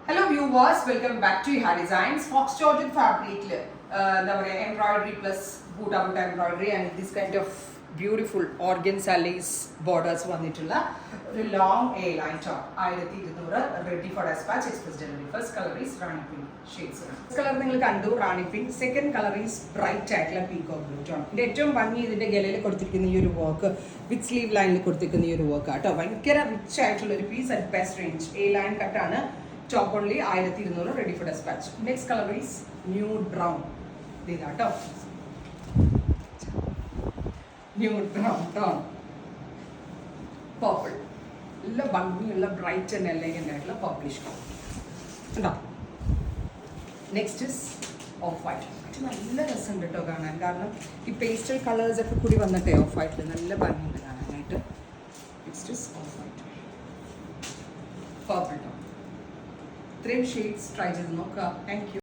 Hello viewers, welcome back to Iha Designs. Fox Georgette fabric embroidery plus buta embroidery and this kind of beautiful organza lace borders വന്നിട്ടുള്ള ഒരു long A line top 1200 ready for dispatch express delivery. First color is Rani pink shades. First color നിങ്ങൾ കണ്ടു Rani pink. Second color is bright ആയിട്ടുള്ള peacock blue tone. ഇതിന്റെ ഏറ്റവും ഭംഗി ഇതിന്റെ ഗലയിൽ കൊടുത്തിരിക്കുന്ന ഈ ഒരു വർക്ക് വിത്ത് സ്ലീവ് ലൈനിൽ കൊടുത്തിരിക്കുന്ന ഈ ഒരു വർക്ക് ആട്ടോ ഭയങ്കര റിച്ച് ആയിട്ടുള്ള ഒരു piece at best range A line cut ആണ്. Top only 1200 ready for dispatch. Next color is nude brown. This nude brown tone. Purple. Illa bunny, illa bright and elegant illa purplish color. Next is off-white. It നല്ല രസമുണ്ട് കേട്ടോ കാണാൻ. കാരണം ഈ pastel colours ഒക്കെ കൂടി വന്നിട്ടേ ഓഫ് വൈറ്റിൽ നല്ല ഭംഗിയുണ്ട് കാണാനായിട്ട്. Next is of white. Purple tone. 3 shades try ചെയ്ത് നോക്കുക. Thank you.